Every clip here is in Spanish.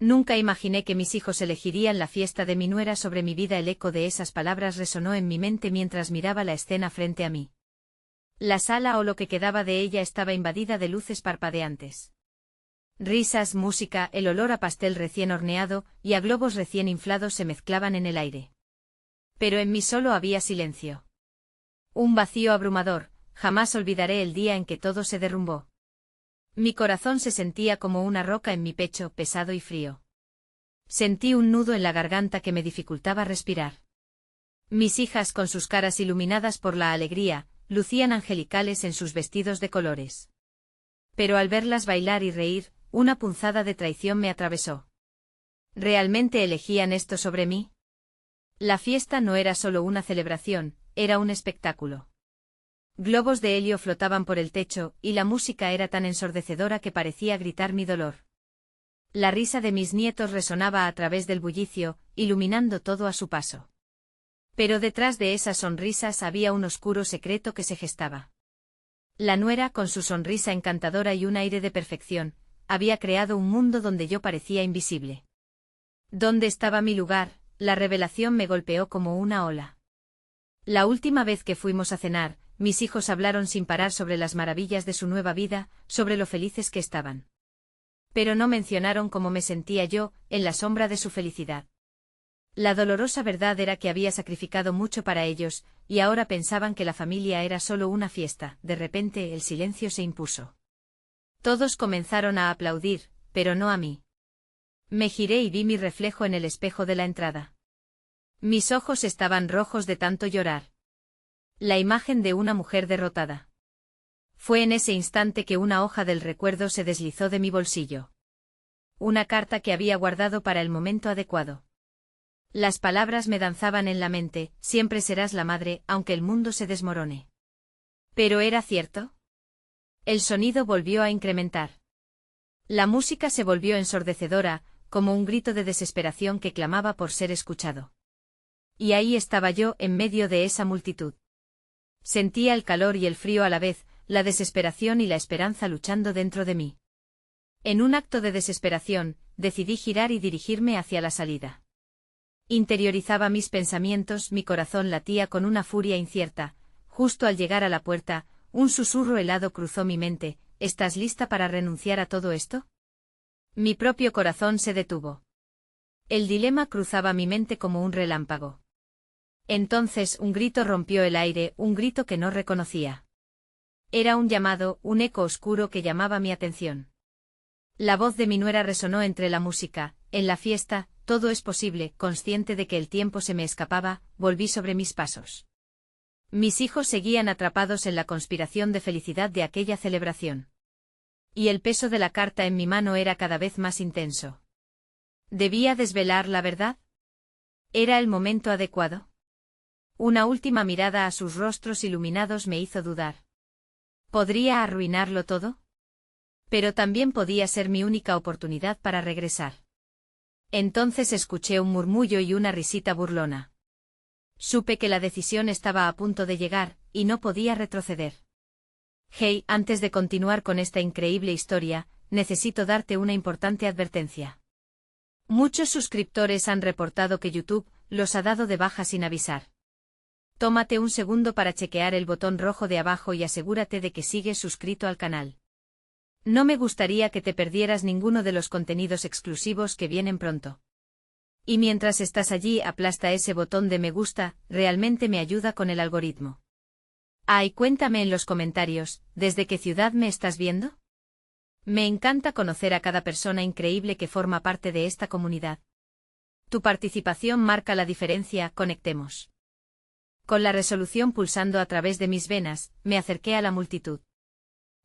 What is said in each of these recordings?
Nunca imaginé que mis hijos elegirían la fiesta de mi nuera sobre mi vida. El eco de esas palabras resonó en mi mente mientras miraba la escena frente a mí. La sala o lo que quedaba de ella estaba invadida de luces parpadeantes. Risas, música, el olor a pastel recién horneado y a globos recién inflados se mezclaban en el aire. Pero en mí solo había silencio. Un vacío abrumador. Jamás olvidaré el día en que todo se derrumbó. Mi corazón se sentía como una roca en mi pecho, pesado y frío. Sentí un nudo en la garganta que me dificultaba respirar. Mis hijas, con sus caras iluminadas por la alegría, lucían angelicales en sus vestidos de colores. Pero al verlas bailar y reír, una punzada de traición me atravesó. ¿Realmente elegían esto sobre mí? La fiesta no era solo una celebración, era un espectáculo. Globos de helio flotaban por el techo, y la música era tan ensordecedora que parecía gritar mi dolor. La risa de mis nietos resonaba a través del bullicio, iluminando todo a su paso. Pero detrás de esas sonrisas había un oscuro secreto que se gestaba. La nuera, con su sonrisa encantadora y un aire de perfección, había creado un mundo donde yo parecía invisible. ¿Dónde estaba mi lugar? La revelación me golpeó como una ola. La última vez que fuimos a cenar, mis hijos hablaron sin parar sobre las maravillas de su nueva vida, sobre lo felices que estaban. Pero no mencionaron cómo me sentía yo, en la sombra de su felicidad. La dolorosa verdad era que había sacrificado mucho para ellos, y ahora pensaban que la familia era solo una fiesta. De repente el silencio se impuso. Todos comenzaron a aplaudir, pero no a mí. Me giré y vi mi reflejo en el espejo de la entrada. Mis ojos estaban rojos de tanto llorar. La imagen de una mujer derrotada. Fue en ese instante que una hoja del recuerdo se deslizó de mi bolsillo. Una carta que había guardado para el momento adecuado. Las palabras me danzaban en la mente: siempre serás la madre, aunque el mundo se desmorone. ¿Pero era cierto? El sonido volvió a incrementar. La música se volvió ensordecedora, como un grito de desesperación que clamaba por ser escuchado. Y ahí estaba yo, en medio de esa multitud. Sentía el calor y el frío a la vez, la desesperación y la esperanza luchando dentro de mí. En un acto de desesperación, decidí girar y dirigirme hacia la salida. Interiorizaba mis pensamientos, mi corazón latía con una furia incierta. Justo al llegar a la puerta, un susurro helado cruzó mi mente: ¿estás lista para renunciar a todo esto? Mi propio corazón se detuvo. El dilema cruzaba mi mente como un relámpago. Entonces un grito rompió el aire, un grito que no reconocía. Era un llamado, un eco oscuro que llamaba mi atención. La voz de mi nuera resonó entre la música: en la fiesta, todo es posible. Consciente de que el tiempo se me escapaba, volví sobre mis pasos. Mis hijos seguían atrapados en la conspiración de felicidad de aquella celebración. Y el peso de la carta en mi mano era cada vez más intenso. ¿Debía desvelar la verdad? ¿Era el momento adecuado? Una última mirada a sus rostros iluminados me hizo dudar. ¿Podría arruinarlo todo? Pero también podía ser mi única oportunidad para regresar. Entonces escuché un murmullo y una risita burlona. Supe que la decisión estaba a punto de llegar, y no podía retroceder. Hey, antes de continuar con esta increíble historia, necesito darte una importante advertencia. Muchos suscriptores han reportado que YouTube los ha dado de baja sin avisar. Tómate un segundo para chequear el botón rojo de abajo y asegúrate de que sigues suscrito al canal. No me gustaría que te perdieras ninguno de los contenidos exclusivos que vienen pronto. Y mientras estás allí, aplasta ese botón de me gusta, realmente me ayuda con el algoritmo. Y cuéntame en los comentarios, ¿desde qué ciudad me estás viendo? Me encanta conocer a cada persona increíble que forma parte de esta comunidad. Tu participación marca la diferencia. Conectemos. Con la resolución pulsando a través de mis venas, me acerqué a la multitud.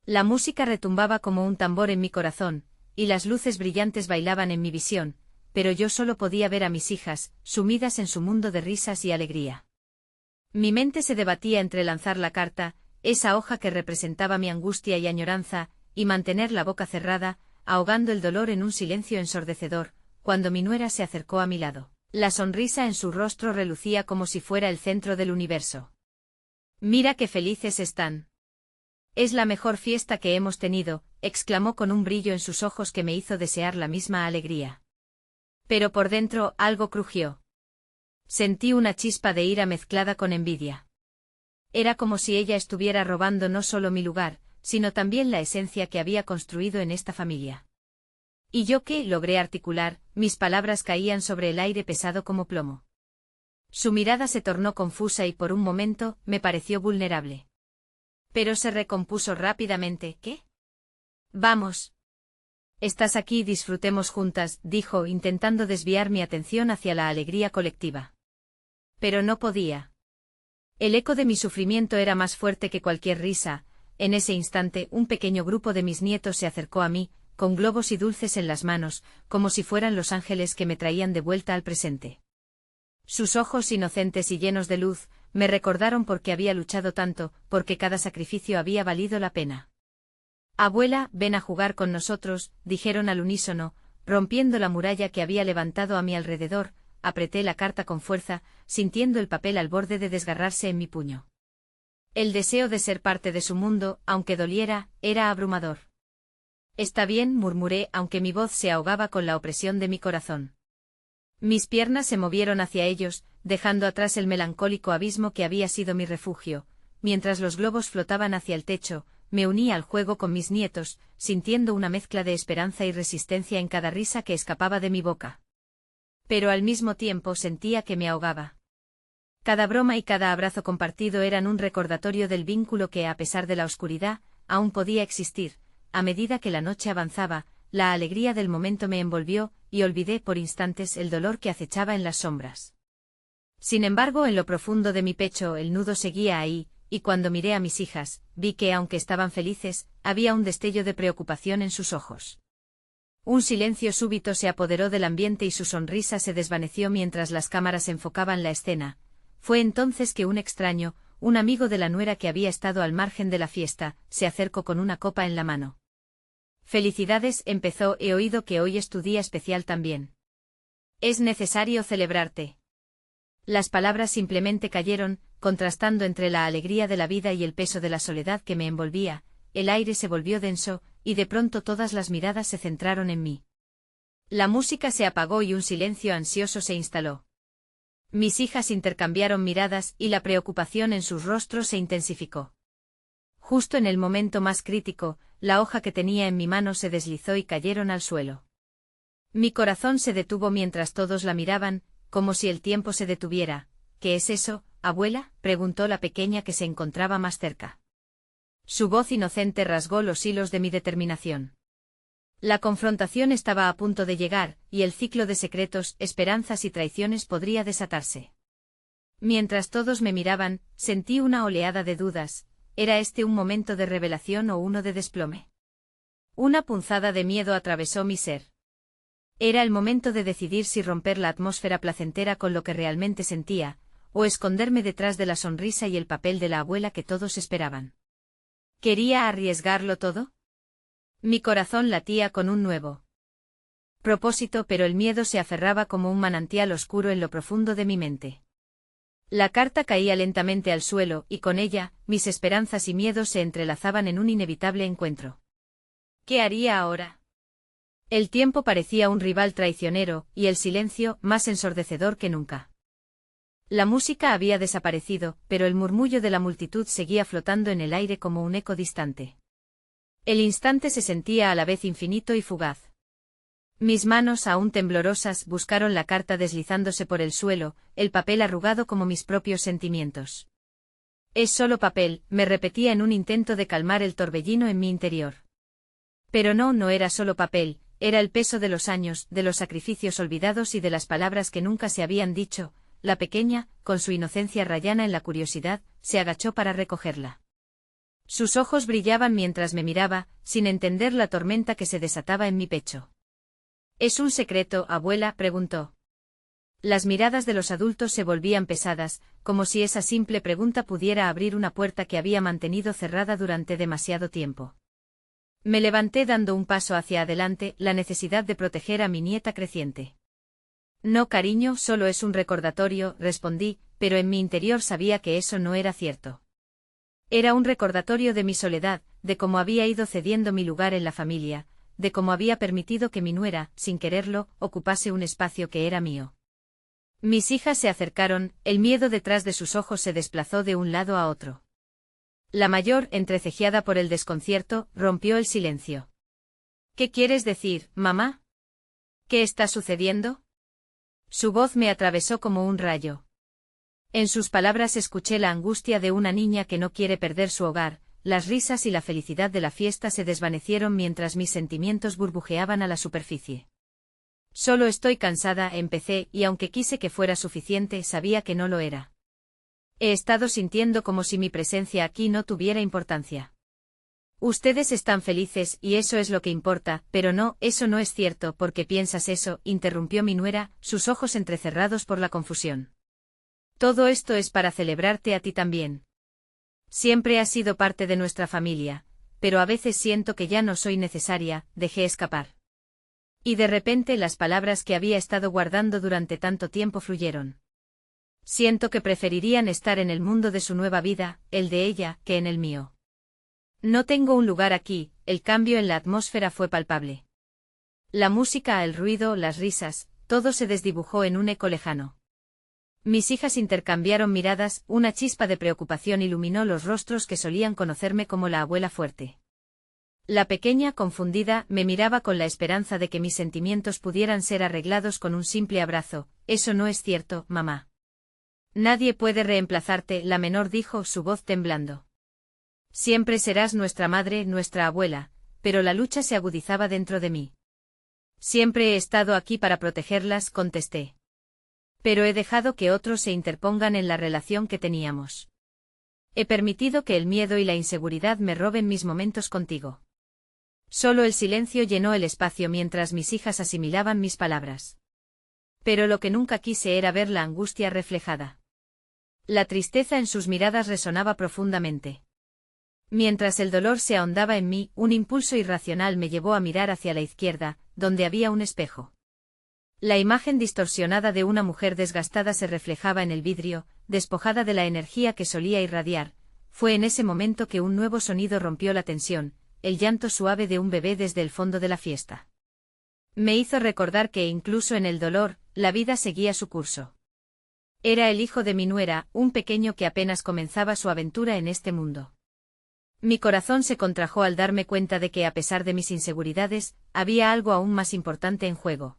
La música retumbaba como un tambor en mi corazón, y las luces brillantes bailaban en mi visión, pero yo solo podía ver a mis hijas, sumidas en su mundo de risas y alegría. Mi mente se debatía entre lanzar la carta, esa hoja que representaba mi angustia y añoranza, y mantener la boca cerrada, ahogando el dolor en un silencio ensordecedor, cuando mi nuera se acercó a mi lado. La sonrisa en su rostro relucía como si fuera el centro del universo. «Mira qué felices están. Es la mejor fiesta que hemos tenido», exclamó con un brillo en sus ojos que me hizo desear la misma alegría. Pero por dentro algo crujió. Sentí una chispa de ira mezclada con envidia. Era como si ella estuviera robando no solo mi lugar, sino también la esencia que había construido en esta familia. ¿Y yo qué? Logré articular, mis palabras caían sobre el aire pesado como plomo. Su mirada se tornó confusa y por un momento me pareció vulnerable. Pero se recompuso rápidamente. ¿Qué? Vamos. Estás aquí, disfrutemos juntas, dijo, intentando desviar mi atención hacia la alegría colectiva. Pero no podía. El eco de mi sufrimiento era más fuerte que cualquier risa. En ese instante, un pequeño grupo de mis nietos se acercó a mí, con globos y dulces en las manos, como si fueran los ángeles que me traían de vuelta al presente. Sus ojos inocentes y llenos de luz, me recordaron por qué había luchado tanto, porque cada sacrificio había valido la pena. Abuela, ven a jugar con nosotros, dijeron al unísono, rompiendo la muralla que había levantado a mi alrededor. Apreté la carta con fuerza, sintiendo el papel al borde de desgarrarse en mi puño. El deseo de ser parte de su mundo, aunque doliera, era abrumador. Está bien, murmuré, aunque mi voz se ahogaba con la opresión de mi corazón. Mis piernas se movieron hacia ellos, dejando atrás el melancólico abismo que había sido mi refugio. Mientras los globos flotaban hacia el techo, me uní al juego con mis nietos, sintiendo una mezcla de esperanza y resistencia en cada risa que escapaba de mi boca. Pero al mismo tiempo sentía que me ahogaba. Cada broma y cada abrazo compartido eran un recordatorio del vínculo que, a pesar de la oscuridad, aún podía existir. A medida que la noche avanzaba, la alegría del momento me envolvió, y olvidé por instantes el dolor que acechaba en las sombras. Sin embargo, en lo profundo de mi pecho el nudo seguía ahí, y cuando miré a mis hijas, vi que, aunque estaban felices, había un destello de preocupación en sus ojos. Un silencio súbito se apoderó del ambiente y su sonrisa se desvaneció mientras las cámaras enfocaban la escena. Fue entonces que un extraño, un amigo de la nuera que había estado al margen de la fiesta, se acercó con una copa en la mano. Felicidades, empezó, he oído que hoy es tu día especial también. Es necesario celebrarte. Las palabras simplemente cayeron, contrastando entre la alegría de la vida y el peso de la soledad que me envolvía. El aire se volvió denso, y de pronto todas las miradas se centraron en mí. La música se apagó y un silencio ansioso se instaló. Mis hijas intercambiaron miradas y la preocupación en sus rostros se intensificó. Justo en el momento más crítico, la hoja que tenía en mi mano se deslizó y cayeron al suelo. Mi corazón se detuvo mientras todos la miraban, como si el tiempo se detuviera. ¿Qué es eso, abuela?, preguntó la pequeña que se encontraba más cerca. Su voz inocente rasgó los hilos de mi determinación. La confrontación estaba a punto de llegar, y el ciclo de secretos, esperanzas y traiciones podría desatarse. Mientras todos me miraban, sentí una oleada de dudas. ¿Era este un momento de revelación o uno de desplome? Una punzada de miedo atravesó mi ser. Era el momento de decidir si romper la atmósfera placentera con lo que realmente sentía, o esconderme detrás de la sonrisa y el papel de la abuela que todos esperaban. ¿Quería arriesgarlo todo? Mi corazón latía con un nuevo propósito, pero el miedo se aferraba como un manantial oscuro en lo profundo de mi mente. La carta caía lentamente al suelo, y con ella, mis esperanzas y miedos se entrelazaban en un inevitable encuentro. ¿Qué haría ahora? El tiempo parecía un rival traicionero, y el silencio, más ensordecedor que nunca. La música había desaparecido, pero el murmullo de la multitud seguía flotando en el aire como un eco distante. El instante se sentía a la vez infinito y fugaz. Mis manos, aún temblorosas, buscaron la carta deslizándose por el suelo, el papel arrugado como mis propios sentimientos. Es solo papel, me repetía en un intento de calmar el torbellino en mi interior. Pero no era solo papel, era el peso de los años, de los sacrificios olvidados y de las palabras que nunca se habían dicho. La pequeña, con su inocencia rayana en la curiosidad, se agachó para recogerla. Sus ojos brillaban mientras me miraba, sin entender la tormenta que se desataba en mi pecho. ¿Es un secreto, abuela?, preguntó. Las miradas de los adultos se volvían pesadas, como si esa simple pregunta pudiera abrir una puerta que había mantenido cerrada durante demasiado tiempo. Me levanté dando un paso hacia adelante, la necesidad de proteger a mi nieta creciente. No, cariño, solo es un recordatorio, respondí, pero en mi interior sabía que eso no era cierto. Era un recordatorio de mi soledad, de cómo había ido cediendo mi lugar en la familia, de cómo había permitido que mi nuera, sin quererlo, ocupase un espacio que era mío. Mis hijas se acercaron, el miedo detrás de sus ojos se desplazó de un lado a otro. La mayor, entrecejiada por el desconcierto, rompió el silencio. ¿Qué quieres decir, mamá? ¿Qué está sucediendo? Su voz me atravesó como un rayo. En sus palabras escuché la angustia de una niña que no quiere perder su hogar. Las risas y la felicidad de la fiesta se desvanecieron mientras mis sentimientos burbujeaban a la superficie. Solo estoy cansada, empecé, y aunque quise que fuera suficiente, sabía que no lo era. He estado sintiendo como si mi presencia aquí no tuviera importancia. Ustedes están felices y eso es lo que importa, pero no, eso no es cierto, porque piensas eso, interrumpió mi nuera, sus ojos entrecerrados por la confusión. Todo esto es para celebrarte a ti también. Siempre has sido parte de nuestra familia, pero a veces siento que ya no soy necesaria, dejé escapar. Y de repente las palabras que había estado guardando durante tanto tiempo fluyeron. Siento que preferirían estar en el mundo de su nueva vida, el de ella, que en el mío. No tengo un lugar aquí, el cambio en la atmósfera fue palpable. La música, el ruido, las risas, todo se desdibujó en un eco lejano. Mis hijas intercambiaron miradas, una chispa de preocupación iluminó los rostros que solían conocerme como la abuela fuerte. La pequeña, confundida, me miraba con la esperanza de que mis sentimientos pudieran ser arreglados con un simple abrazo. Eso no es cierto, mamá. Nadie puede reemplazarte, la menor dijo, su voz temblando. Siempre serás nuestra madre, nuestra abuela, pero la lucha se agudizaba dentro de mí. Siempre he estado aquí para protegerlas, contesté. Pero he dejado que otros se interpongan en la relación que teníamos. He permitido que el miedo y la inseguridad me roben mis momentos contigo. Solo el silencio llenó el espacio mientras mis hijas asimilaban mis palabras. Pero lo que nunca quise era ver la angustia reflejada. La tristeza en sus miradas resonaba profundamente. Mientras el dolor se ahondaba en mí, un impulso irracional me llevó a mirar hacia la izquierda, donde había un espejo. La imagen distorsionada de una mujer desgastada se reflejaba en el vidrio, despojada de la energía que solía irradiar. Fue en ese momento que un nuevo sonido rompió la tensión, el llanto suave de un bebé desde el fondo de la fiesta. Me hizo recordar que incluso en el dolor, la vida seguía su curso. Era el hijo de mi nuera, un pequeño que apenas comenzaba su aventura en este mundo. Mi corazón se contrajo al darme cuenta de que a pesar de mis inseguridades, había algo aún más importante en juego.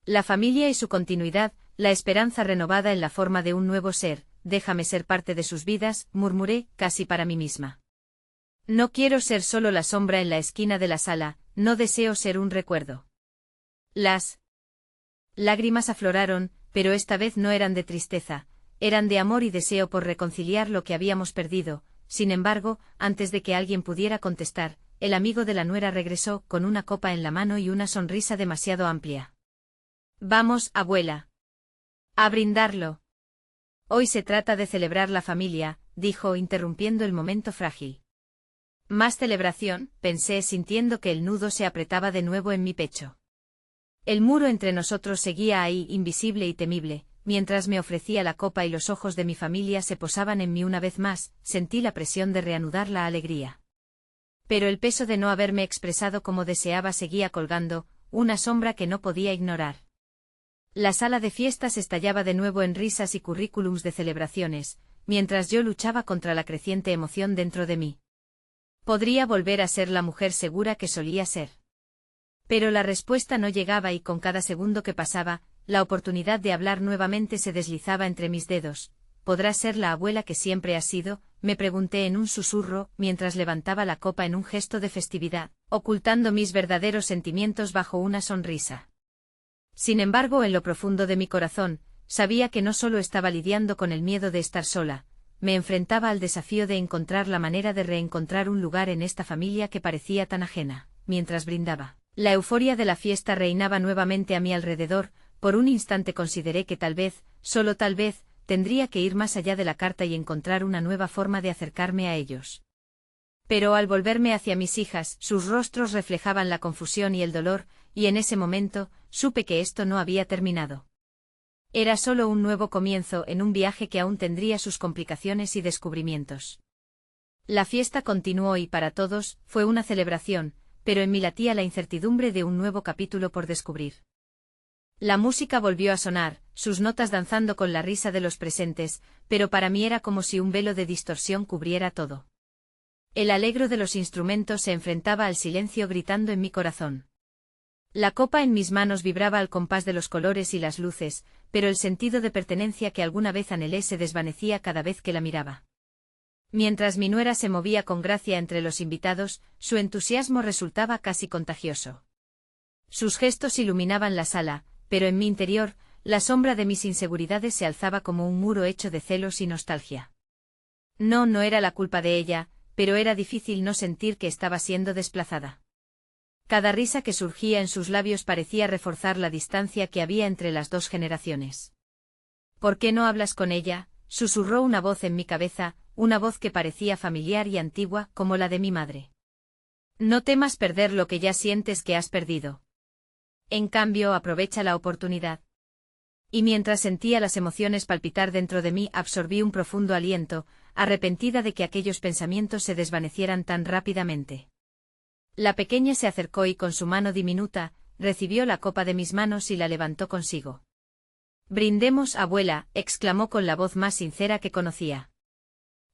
La familia y su continuidad, la esperanza renovada en la forma de un nuevo ser. Déjame ser parte de sus vidas, murmuré, casi para mí misma. No quiero ser solo la sombra en la esquina de la sala, no deseo ser un recuerdo. Las lágrimas afloraron, pero esta vez no eran de tristeza, eran de amor y deseo por reconciliar lo que habíamos perdido. Sin embargo, antes de que alguien pudiera contestar, el amigo de la nuera regresó, con una copa en la mano y una sonrisa demasiado amplia. Vamos, abuela. A brindarlo. Hoy se trata de celebrar la familia, dijo, interrumpiendo el momento frágil. Más celebración, pensé sintiendo que el nudo se apretaba de nuevo en mi pecho. El muro entre nosotros seguía ahí, invisible y temible. Mientras me ofrecía la copa y los ojos de mi familia se posaban en mí una vez más, sentí la presión de reanudar la alegría. Pero el peso de no haberme expresado como deseaba seguía colgando, una sombra que no podía ignorar. La sala de fiestas estallaba de nuevo en risas y currículums de celebraciones, mientras yo luchaba contra la creciente emoción dentro de mí. Podría volver a ser la mujer segura que solía ser. Pero la respuesta no llegaba y con cada segundo que pasaba, la oportunidad de hablar nuevamente se deslizaba entre mis dedos. ¿Podrá ser la abuela que siempre ha sido?, me pregunté en un susurro, mientras levantaba la copa en un gesto de festividad, ocultando mis verdaderos sentimientos bajo una sonrisa. Sin embargo, en lo profundo de mi corazón, sabía que no solo estaba lidiando con el miedo de estar sola, me enfrentaba al desafío de encontrar la manera de reencontrar un lugar en esta familia que parecía tan ajena. Mientras brindaba, la euforia de la fiesta reinaba nuevamente a mi alrededor. Por un instante consideré que tal vez, solo tal vez, tendría que ir más allá de la carta y encontrar una nueva forma de acercarme a ellos. Pero al volverme hacia mis hijas, sus rostros reflejaban la confusión y el dolor, y en ese momento, supe que esto no había terminado. Era solo un nuevo comienzo en un viaje que aún tendría sus complicaciones y descubrimientos. La fiesta continuó y para todos, fue una celebración, pero en mí latía la incertidumbre de un nuevo capítulo por descubrir. La música volvió a sonar, sus notas danzando con la risa de los presentes, pero para mí era como si un velo de distorsión cubriera todo. El alegro de los instrumentos se enfrentaba al silencio gritando en mi corazón. La copa en mis manos vibraba al compás de los colores y las luces, pero el sentido de pertenencia que alguna vez anhelé se desvanecía cada vez que la miraba. Mientras mi nuera se movía con gracia entre los invitados, su entusiasmo resultaba casi contagioso. Sus gestos iluminaban la sala, pero en mi interior, la sombra de mis inseguridades se alzaba como un muro hecho de celos y nostalgia. No era la culpa de ella, pero era difícil no sentir que estaba siendo desplazada. Cada risa que surgía en sus labios parecía reforzar la distancia que había entre las dos generaciones. ¿Por qué no hablas con ella?, susurró una voz en mi cabeza, una voz que parecía familiar y antigua como la de mi madre. No temas perder lo que ya sientes que has perdido. En cambio, aprovecha la oportunidad. Y mientras sentía las emociones palpitar dentro de mí, absorbí un profundo aliento, arrepentida de que aquellos pensamientos se desvanecieran tan rápidamente. La pequeña se acercó y con su mano diminuta, recibió la copa de mis manos y la levantó consigo. Brindemos, abuela, exclamó con la voz más sincera que conocía.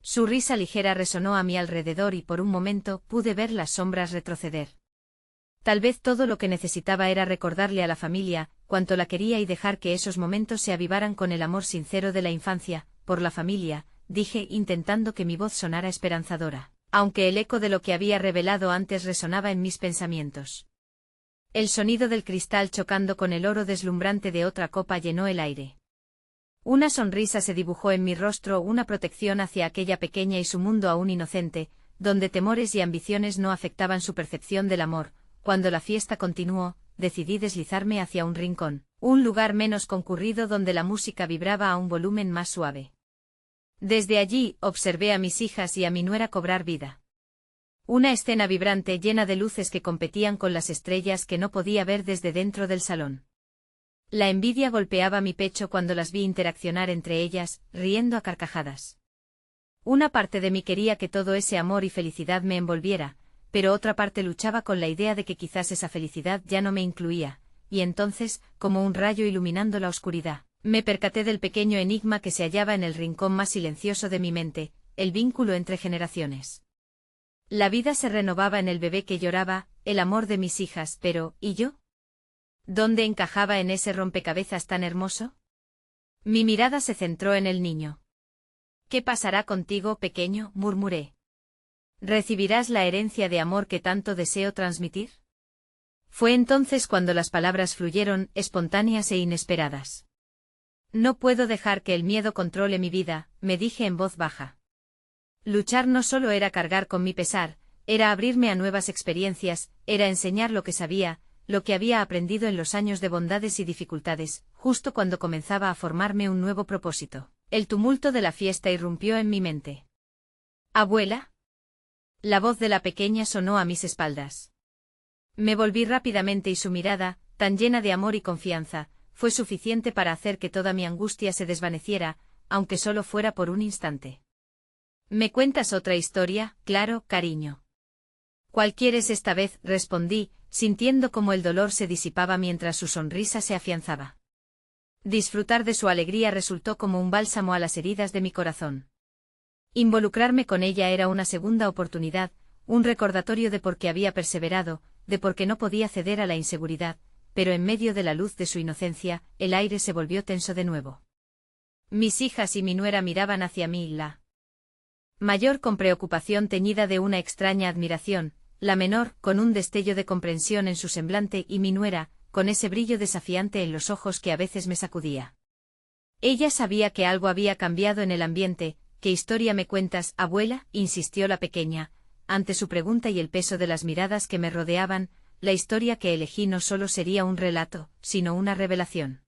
Su risa ligera resonó a mi alrededor y por un momento pude ver las sombras retroceder. Tal vez todo lo que necesitaba era recordarle a la familia cuánto la quería y dejar que esos momentos se avivaran con el amor sincero de la infancia, por la familia, dije intentando que mi voz sonara esperanzadora, aunque el eco de lo que había revelado antes resonaba en mis pensamientos. El sonido del cristal chocando con el oro deslumbrante de otra copa llenó el aire. Una sonrisa se dibujó en mi rostro, una protección hacia aquella pequeña y su mundo aún inocente, donde temores y ambiciones no afectaban su percepción del amor. Cuando la fiesta continuó, decidí deslizarme hacia un rincón, un lugar menos concurrido donde la música vibraba a un volumen más suave. Desde allí, observé a mis hijas y a mi nuera cobrar vida. Una escena vibrante llena de luces que competían con las estrellas que no podía ver desde dentro del salón. La envidia golpeaba mi pecho cuando las vi interaccionar entre ellas, riendo a carcajadas. Una parte de mí quería que todo ese amor y felicidad me envolviera, pero otra parte luchaba con la idea de que quizás esa felicidad ya no me incluía, y entonces, como un rayo iluminando la oscuridad, me percaté del pequeño enigma que se hallaba en el rincón más silencioso de mi mente, el vínculo entre generaciones. La vida se renovaba en el bebé que lloraba, el amor de mis hijas, pero, ¿y yo? ¿Dónde encajaba en ese rompecabezas tan hermoso? Mi mirada se centró en el niño. ¿Qué pasará contigo, pequeño?, murmuré. ¿Recibirás la herencia de amor que tanto deseo transmitir? Fue entonces cuando las palabras fluyeron, espontáneas e inesperadas. No puedo dejar que el miedo controle mi vida, me dije en voz baja. Luchar no solo era cargar con mi pesar, era abrirme a nuevas experiencias, era enseñar lo que sabía, lo que había aprendido en los años de bondades y dificultades, justo cuando comenzaba a formarme un nuevo propósito. El tumulto de la fiesta irrumpió en mi mente. ¿Abuela? La voz de la pequeña sonó a mis espaldas. Me volví rápidamente y su mirada, tan llena de amor y confianza, fue suficiente para hacer que toda mi angustia se desvaneciera, aunque solo fuera por un instante. ¿Me cuentas otra historia? Claro, cariño. ¿Cuál quieres esta vez?, respondí, sintiendo cómo el dolor se disipaba mientras su sonrisa se afianzaba. Disfrutar de su alegría resultó como un bálsamo a las heridas de mi corazón. Involucrarme con ella era una segunda oportunidad, un recordatorio de por qué había perseverado, de por qué no podía ceder a la inseguridad, pero en medio de la luz de su inocencia, el aire se volvió tenso de nuevo. Mis hijas y mi nuera miraban hacia mí, la mayor con preocupación teñida de una extraña admiración, la menor con un destello de comprensión en su semblante y mi nuera, con ese brillo desafiante en los ojos que a veces me sacudía. Ella sabía que algo había cambiado en el ambiente. ¿Qué historia me cuentas, abuela?, insistió la pequeña, ante su pregunta y el peso de las miradas que me rodeaban. La historia que elegí no solo sería un relato, sino una revelación.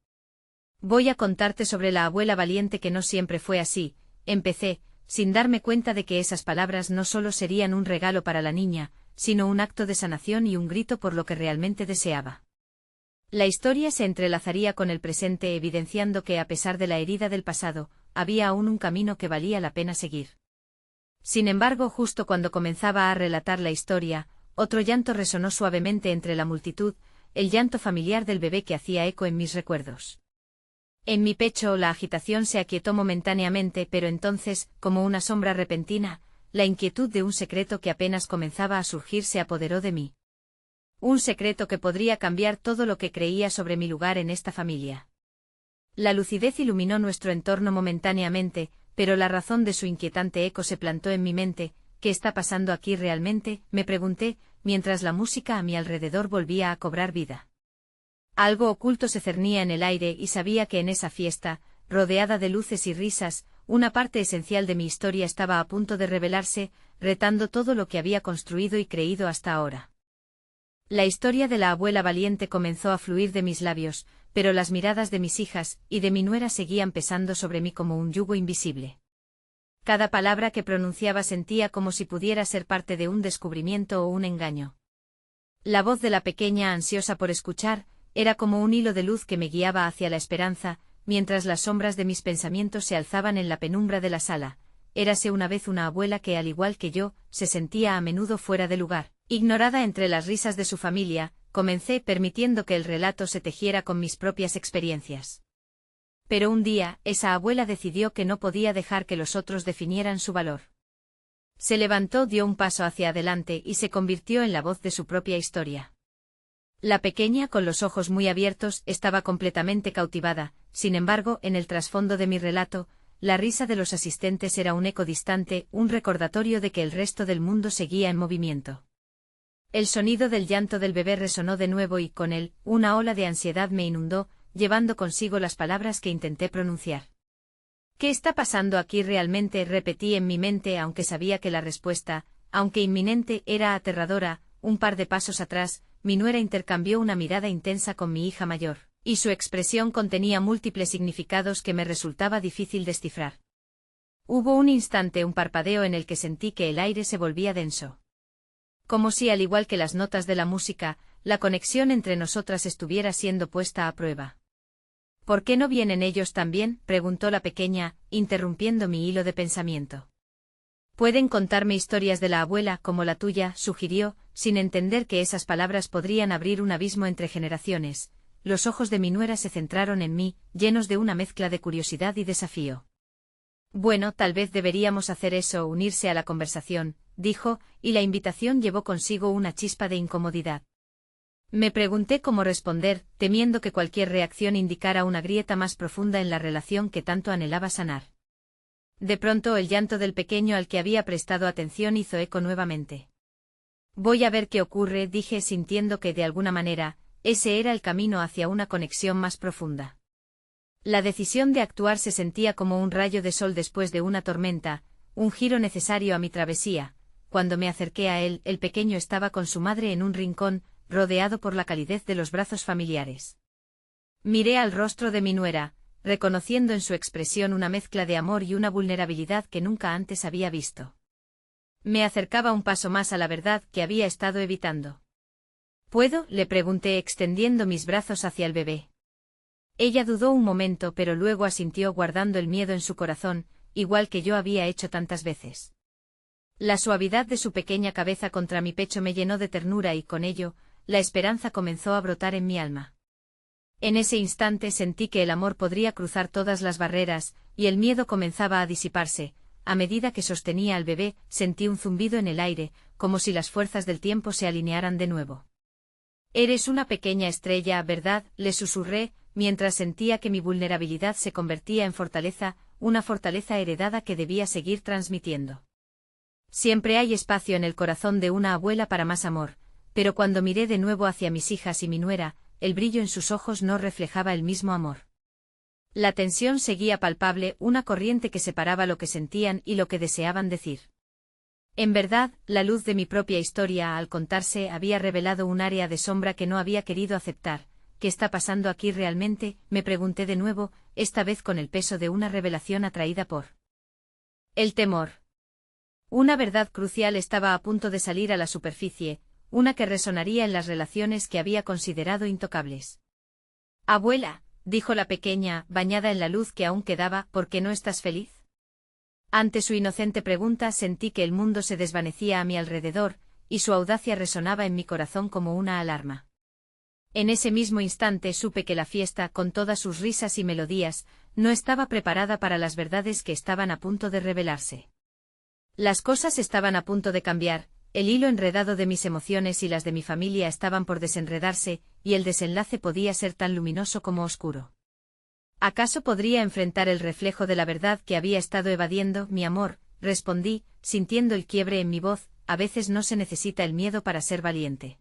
Voy a contarte sobre la abuela valiente que no siempre fue así, empecé, sin darme cuenta de que esas palabras no solo serían un regalo para la niña, sino un acto de sanación y un grito por lo que realmente deseaba. La historia se entrelazaría con el presente, evidenciando que a pesar de la herida del pasado, había aún un camino que valía la pena seguir. Sin embargo, justo cuando comenzaba a relatar la historia, otro llanto resonó suavemente entre la multitud, el llanto familiar del bebé que hacía eco en mis recuerdos. En mi pecho la agitación se aquietó momentáneamente, pero entonces, como una sombra repentina, la inquietud de un secreto que apenas comenzaba a surgir se apoderó de mí. Un secreto que podría cambiar todo lo que creía sobre mi lugar en esta familia. La lucidez iluminó nuestro entorno momentáneamente, pero la razón de su inquietante eco se plantó en mi mente. ¿Qué está pasando aquí realmente?, me pregunté, mientras la música a mi alrededor volvía a cobrar vida. Algo oculto se cernía en el aire y sabía que en esa fiesta, rodeada de luces y risas, una parte esencial de mi historia estaba a punto de revelarse, retando todo lo que había construido y creído hasta ahora. La historia de la abuela valiente comenzó a fluir de mis labios, pero las miradas de mis hijas y de mi nuera seguían pesando sobre mí como un yugo invisible. Cada palabra que pronunciaba sentía como si pudiera ser parte de un descubrimiento o un engaño. La voz de la pequeña, ansiosa por escuchar, era como un hilo de luz que me guiaba hacia la esperanza, mientras las sombras de mis pensamientos se alzaban en la penumbra de la sala. Érase una vez una abuela que, al igual que yo, se sentía a menudo fuera de lugar, ignorada entre las risas de su familia. Comencé permitiendo que el relato se tejiera con mis propias experiencias. Pero un día, esa abuela decidió que no podía dejar que los otros definieran su valor. Se levantó, dio un paso hacia adelante y se convirtió en la voz de su propia historia. La pequeña, con los ojos muy abiertos, estaba completamente cautivada. Sin embargo, en el trasfondo de mi relato, la risa de los asistentes era un eco distante, un recordatorio de que el resto del mundo seguía en movimiento. El sonido del llanto del bebé resonó de nuevo y, con él, una ola de ansiedad me inundó, llevando consigo las palabras que intenté pronunciar. ¿Qué está pasando aquí realmente?, repetí en mi mente, aunque sabía que la respuesta, aunque inminente, era aterradora. Un par de pasos atrás, mi nuera intercambió una mirada intensa con mi hija mayor, y su expresión contenía múltiples significados que me resultaba difícil descifrar. Hubo un instante, un parpadeo en el que sentí que el aire se volvía denso. Como si, al igual que las notas de la música, la conexión entre nosotras estuviera siendo puesta a prueba. ¿Por qué no vienen ellos también?, preguntó la pequeña, interrumpiendo mi hilo de pensamiento. Pueden contarme historias de la abuela como la tuya, sugirió, sin entender que esas palabras podrían abrir un abismo entre generaciones. Los ojos de mi nuera se centraron en mí, llenos de una mezcla de curiosidad y desafío. Bueno, tal vez deberíamos hacer eso, unirse a la conversación, dijo, y la invitación llevó consigo una chispa de incomodidad. Me pregunté cómo responder, temiendo que cualquier reacción indicara una grieta más profunda en la relación que tanto anhelaba sanar. De pronto el llanto del pequeño al que había prestado atención hizo eco nuevamente. Voy a ver qué ocurre, dije, sintiendo que de alguna manera, ese era el camino hacia una conexión más profunda. La decisión de actuar se sentía como un rayo de sol después de una tormenta, un giro necesario a mi travesía. Cuando me acerqué a él, el pequeño estaba con su madre en un rincón, rodeado por la calidez de los brazos familiares. Miré al rostro de mi nuera, reconociendo en su expresión una mezcla de amor y una vulnerabilidad que nunca antes había visto. Me acercaba un paso más a la verdad que había estado evitando. ¿Puedo?, le pregunté, extendiendo mis brazos hacia el bebé. Ella dudó un momento, pero luego asintió, guardando el miedo en su corazón, igual que yo había hecho tantas veces. La suavidad de su pequeña cabeza contra mi pecho me llenó de ternura y, con ello, la esperanza comenzó a brotar en mi alma. En ese instante sentí que el amor podría cruzar todas las barreras, y el miedo comenzaba a disiparse. A medida que sostenía al bebé, sentí un zumbido en el aire, como si las fuerzas del tiempo se alinearan de nuevo. Eres una pequeña estrella, ¿verdad?, le susurré, mientras sentía que mi vulnerabilidad se convertía en fortaleza, una fortaleza heredada que debía seguir transmitiendo. Siempre hay espacio en el corazón de una abuela para más amor, pero cuando miré de nuevo hacia mis hijas y mi nuera, el brillo en sus ojos no reflejaba el mismo amor. La tensión seguía palpable, una corriente que separaba lo que sentían y lo que deseaban decir. En verdad, la luz de mi propia historia al contarse había revelado un área de sombra que no había querido aceptar. ¿Qué está pasando aquí realmente?, me pregunté de nuevo, esta vez con el peso de una revelación atraída por el temor. Una verdad crucial estaba a punto de salir a la superficie, una que resonaría en las relaciones que había considerado intocables. Abuela, dijo la pequeña, bañada en la luz que aún quedaba, ¿por qué no estás feliz? Ante su inocente pregunta sentí que el mundo se desvanecía a mi alrededor, y su audacia resonaba en mi corazón como una alarma. En ese mismo instante supe que la fiesta, con todas sus risas y melodías, no estaba preparada para las verdades que estaban a punto de revelarse. Las cosas estaban a punto de cambiar, el hilo enredado de mis emociones y las de mi familia estaban por desenredarse, y el desenlace podía ser tan luminoso como oscuro. ¿Acaso podría enfrentar el reflejo de la verdad que había estado evadiendo, mi amor? Respondí, sintiendo el quiebre en mi voz. A veces no se necesita el miedo para ser valiente.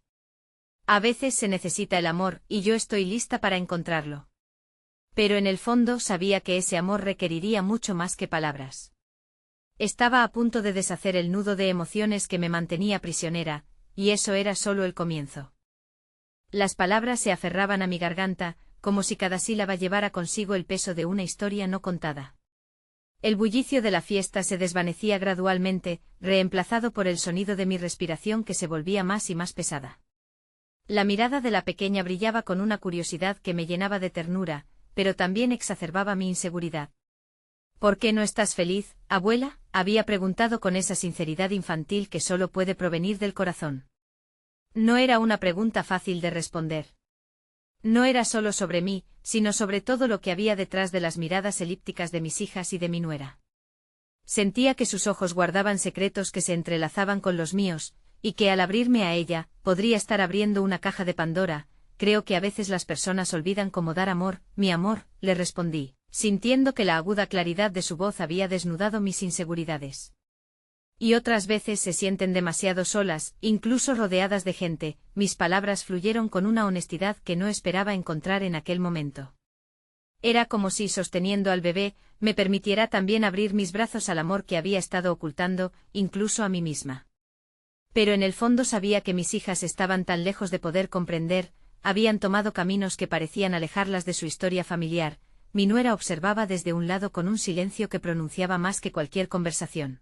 A veces se necesita el amor, y yo estoy lista para encontrarlo. Pero en el fondo sabía que ese amor requeriría mucho más que palabras. Estaba a punto de deshacer el nudo de emociones que me mantenía prisionera, y eso era solo el comienzo. Las palabras se aferraban a mi garganta, como si cada sílaba llevara consigo el peso de una historia no contada. El bullicio de la fiesta se desvanecía gradualmente, reemplazado por el sonido de mi respiración que se volvía más y más pesada. La mirada de la pequeña brillaba con una curiosidad que me llenaba de ternura, pero también exacerbaba mi inseguridad. ¿Por qué no estás feliz, abuela?, había preguntado con esa sinceridad infantil que solo puede provenir del corazón. No era una pregunta fácil de responder. No era solo sobre mí, sino sobre todo lo que había detrás de las miradas elípticas de mis hijas y de mi nuera. Sentía que sus ojos guardaban secretos que se entrelazaban con los míos, y que al abrirme a ella, podría estar abriendo una caja de Pandora. Creo que a veces las personas olvidan cómo dar amor, mi amor, le respondí, sintiendo que la aguda claridad de su voz había desnudado mis inseguridades. Y otras veces se sienten demasiado solas, incluso rodeadas de gente. Mis palabras fluyeron con una honestidad que no esperaba encontrar en aquel momento. Era como si, sosteniendo al bebé, me permitiera también abrir mis brazos al amor que había estado ocultando, incluso a mí misma. Pero en el fondo sabía que mis hijas estaban tan lejos de poder comprender, habían tomado caminos que parecían alejarlas de su historia familiar. Mi nuera observaba desde un lado con un silencio que pronunciaba más que cualquier conversación.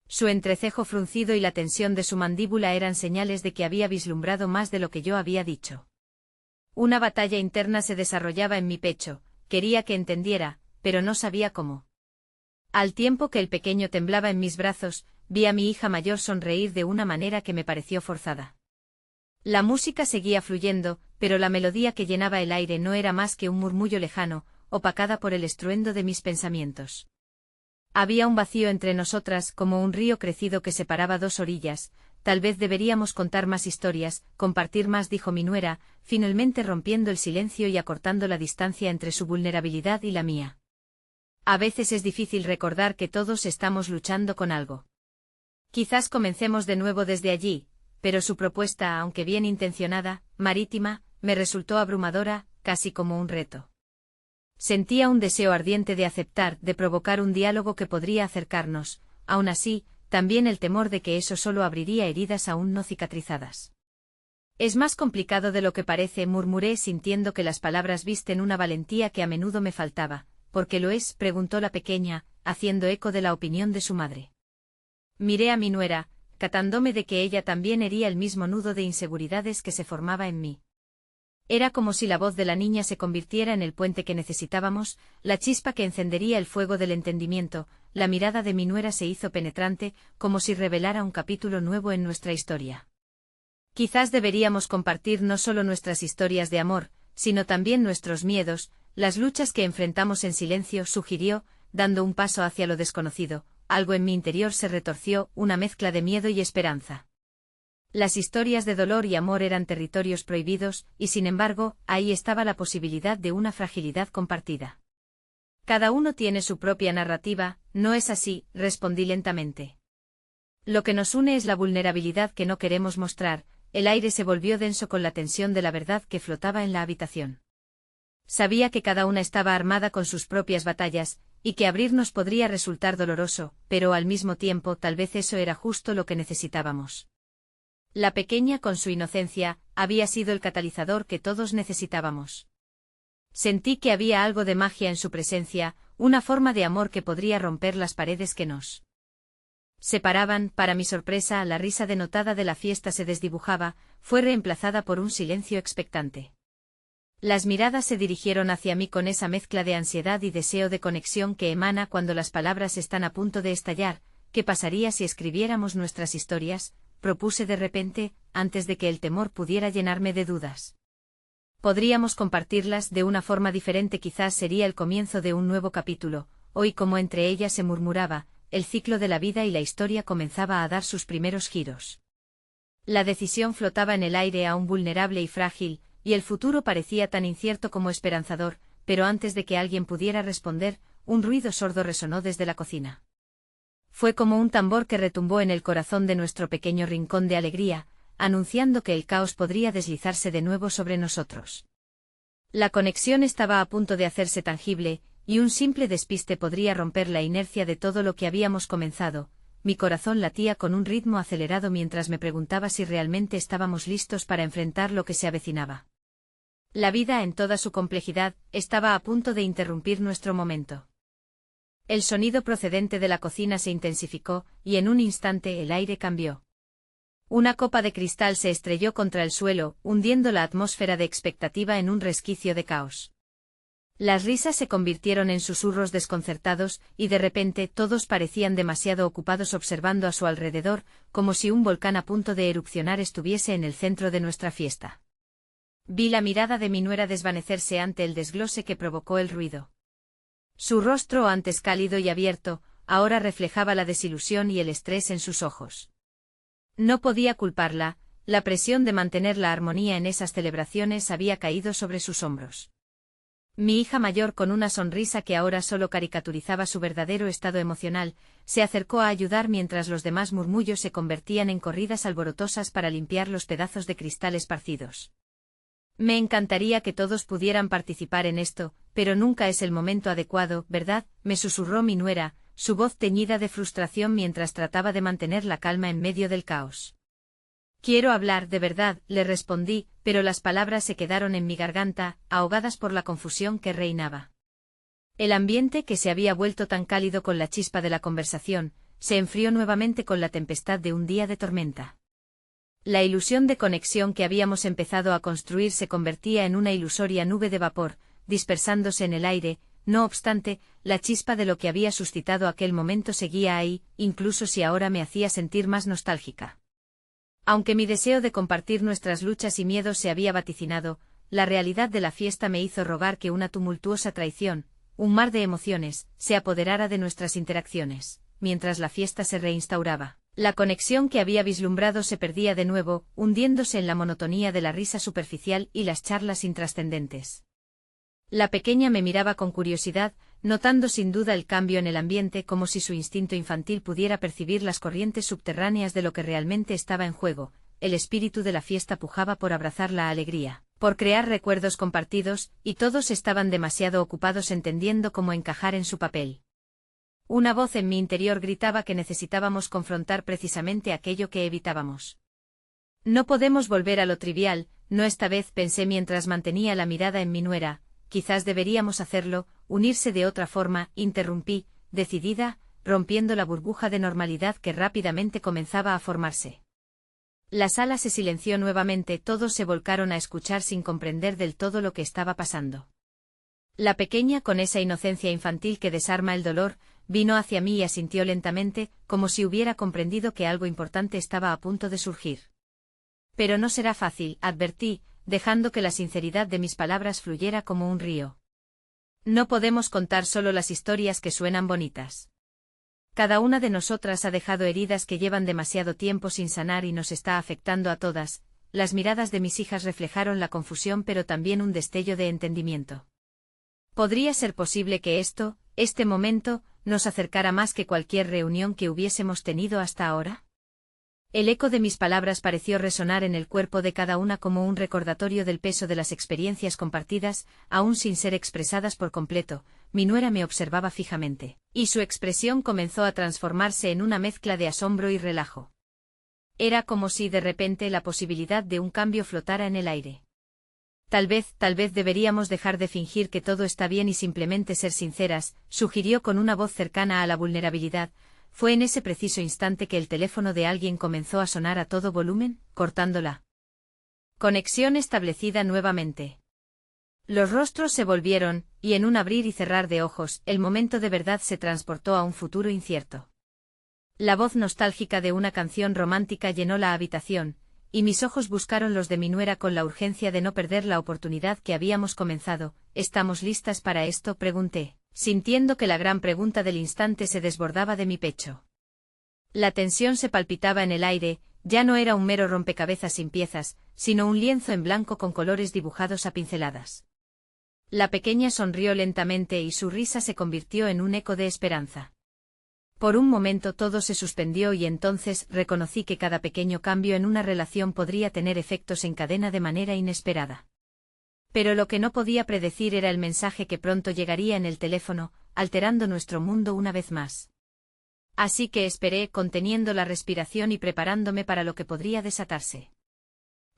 Su entrecejo fruncido y la tensión de su mandíbula eran señales de que había vislumbrado más de lo que yo había dicho. Una batalla interna se desarrollaba en mi pecho, quería que entendiera, pero no sabía cómo. Al tiempo que el pequeño temblaba en mis brazos, vi a mi hija mayor sonreír de una manera que me pareció forzada. La música seguía fluyendo, pero la melodía que llenaba el aire no era más que un murmullo lejano, opacada por el estruendo de mis pensamientos. Había un vacío entre nosotras, como un río crecido que separaba dos orillas. Tal vez deberíamos contar más historias, compartir más, dijo mi nuera, finalmente rompiendo el silencio y acortando la distancia entre su vulnerabilidad y la mía. A veces es difícil recordar que todos estamos luchando con algo. Quizás comencemos de nuevo desde allí, pero su propuesta, aunque bien intencionada, marítima, me resultó abrumadora, casi como un reto. Sentía un deseo ardiente de aceptar, de provocar un diálogo que podría acercarnos, aún así, también el temor de que eso solo abriría heridas aún no cicatrizadas. Es más complicado de lo que parece, murmuré sintiendo que las palabras visten una valentía que a menudo me faltaba. ¿Por qué lo es?, preguntó la pequeña, haciendo eco de la opinión de su madre. Miré a mi nuera, catándome de que ella también hería el mismo nudo de inseguridades que se formaba en mí. Era como si la voz de la niña se convirtiera en el puente que necesitábamos, la chispa que encendería el fuego del entendimiento. La mirada de mi nuera se hizo penetrante, como si revelara un capítulo nuevo en nuestra historia. Quizás deberíamos compartir no solo nuestras historias de amor, sino también nuestros miedos, las luchas que enfrentamos en silencio, sugirió, dando un paso hacia lo desconocido. Algo en mi interior se retorció, una mezcla de miedo y esperanza. Las historias de dolor y amor eran territorios prohibidos, y sin embargo, ahí estaba la posibilidad de una fragilidad compartida. Cada uno tiene su propia narrativa, ¿no es así?, respondí lentamente. Lo que nos une es la vulnerabilidad que no queremos mostrar. El aire se volvió denso con la tensión de la verdad que flotaba en la habitación. Sabía que cada una estaba armada con sus propias batallas, y que abrirnos podría resultar doloroso, pero al mismo tiempo tal vez eso era justo lo que necesitábamos. La pequeña, con su inocencia, había sido el catalizador que todos necesitábamos. Sentí que había algo de magia en su presencia, una forma de amor que podría romper las paredes que nos separaban. Para mi sorpresa, la risa denotada de la fiesta se desdibujaba, fue reemplazada por un silencio expectante. Las miradas se dirigieron hacia mí con esa mezcla de ansiedad y deseo de conexión que emana cuando las palabras están a punto de estallar. ¿Qué pasaría si escribiéramos nuestras historias?, propuse de repente, antes de que el temor pudiera llenarme de dudas. Podríamos compartirlas de una forma diferente, quizás sería el comienzo de un nuevo capítulo. Hoy, como entre ellas se murmuraba, el ciclo de la vida y la historia comenzaba a dar sus primeros giros. La decisión flotaba en el aire aún vulnerable y frágil, y el futuro parecía tan incierto como esperanzador, pero antes de que alguien pudiera responder, un ruido sordo resonó desde la cocina. Fue como un tambor que retumbó en el corazón de nuestro pequeño rincón de alegría, anunciando que el caos podría deslizarse de nuevo sobre nosotros. La conexión estaba a punto de hacerse tangible, y un simple despiste podría romper la inercia de todo lo que habíamos comenzado. Mi corazón latía con un ritmo acelerado mientras me preguntaba si realmente estábamos listos para enfrentar lo que se avecinaba. La vida en toda su complejidad estaba a punto de interrumpir nuestro momento. El sonido procedente de la cocina se intensificó, y en un instante el aire cambió. Una copa de cristal se estrelló contra el suelo, hundiendo la atmósfera de expectativa en un resquicio de caos. Las risas se convirtieron en susurros desconcertados, y de repente todos parecían demasiado ocupados observando a su alrededor, como si un volcán a punto de erupcionar estuviese en el centro de nuestra fiesta. Vi la mirada de mi nuera desvanecerse ante el desglose que provocó el ruido. Su rostro, antes cálido y abierto, ahora reflejaba la desilusión y el estrés en sus ojos. No podía culparla, la presión de mantener la armonía en esas celebraciones había caído sobre sus hombros. Mi hija mayor, con una sonrisa que ahora solo caricaturizaba su verdadero estado emocional, se acercó a ayudar mientras los demás murmullos se convertían en corridas alborotosas para limpiar los pedazos de cristal esparcidos. Me encantaría que todos pudieran participar en esto, pero nunca es el momento adecuado, ¿verdad?, me susurró mi nuera, su voz teñida de frustración mientras trataba de mantener la calma en medio del caos. Quiero hablar, de verdad, le respondí, pero las palabras se quedaron en mi garganta, ahogadas por la confusión que reinaba. El ambiente, que se había vuelto tan cálido con la chispa de la conversación, se enfrió nuevamente con la tempestad de un día de tormenta. La ilusión de conexión que habíamos empezado a construir se convertía en una ilusoria nube de vapor, dispersándose en el aire. No obstante, la chispa de lo que había suscitado aquel momento seguía ahí, incluso si ahora me hacía sentir más nostálgica. Aunque mi deseo de compartir nuestras luchas y miedos se había vaticinado, la realidad de la fiesta me hizo rogar que una tumultuosa traición, un mar de emociones, se apoderara de nuestras interacciones. Mientras la fiesta se reinstauraba, la conexión que había vislumbrado se perdía de nuevo, hundiéndose en la monotonía de la risa superficial y las charlas intrascendentes. La pequeña me miraba con curiosidad, notando sin duda el cambio en el ambiente, como si su instinto infantil pudiera percibir las corrientes subterráneas de lo que realmente estaba en juego. El espíritu de la fiesta pujaba por abrazar la alegría, por crear recuerdos compartidos, y todos estaban demasiado ocupados entendiendo cómo encajar en su papel. Una voz en mi interior gritaba que necesitábamos confrontar precisamente aquello que evitábamos. No podemos volver a lo trivial, no esta vez, pensé mientras mantenía la mirada en mi nuera. Quizás deberíamos hacerlo, unirse de otra forma, interrumpí, decidida, rompiendo la burbuja de normalidad que rápidamente comenzaba a formarse. La sala se silenció nuevamente, todos se volcaron a escuchar sin comprender del todo lo que estaba pasando. La pequeña, con esa inocencia infantil que desarma el dolor, vino hacia mí y asintió lentamente, como si hubiera comprendido que algo importante estaba a punto de surgir. Pero no será fácil, advertí, dejando que la sinceridad de mis palabras fluyera como un río. No podemos contar solo las historias que suenan bonitas. Cada una de nosotras ha dejado heridas que llevan demasiado tiempo sin sanar y nos está afectando a todas. Las miradas de mis hijas reflejaron la confusión pero también un destello de entendimiento. ¿Podría ser posible que este momento, nos acercara más que cualquier reunión que hubiésemos tenido hasta ahora? El eco de mis palabras pareció resonar en el cuerpo de cada una como un recordatorio del peso de las experiencias compartidas, aún sin ser expresadas por completo. Mi nuera me observaba fijamente, y su expresión comenzó a transformarse en una mezcla de asombro y relajo. Era como si de repente la posibilidad de un cambio flotara en el aire. Tal vez deberíamos dejar de fingir que todo está bien y simplemente ser sinceras, sugirió con una voz cercana a la vulnerabilidad. Fue en ese preciso instante que el teléfono de alguien comenzó a sonar a todo volumen, cortándola. Conexión establecida nuevamente. Los rostros se volvieron, y en un abrir y cerrar de ojos, el momento de verdad se transportó a un futuro incierto. La voz nostálgica de una canción romántica llenó la habitación, y mis ojos buscaron los de mi nuera con la urgencia de no perder la oportunidad que habíamos comenzado. ¿Estamos listas para esto?, pregunté, sintiendo que la gran pregunta del instante se desbordaba de mi pecho. La tensión se palpitaba en el aire, ya no era un mero rompecabezas sin piezas, sino un lienzo en blanco con colores dibujados a pinceladas. La pequeña sonrió lentamente y su risa se convirtió en un eco de esperanza. Por un momento todo se suspendió y entonces reconocí que cada pequeño cambio en una relación podría tener efectos en cadena de manera inesperada. Pero lo que no podía predecir era el mensaje que pronto llegaría en el teléfono, alterando nuestro mundo una vez más. Así que esperé, conteniendo la respiración y preparándome para lo que podría desatarse.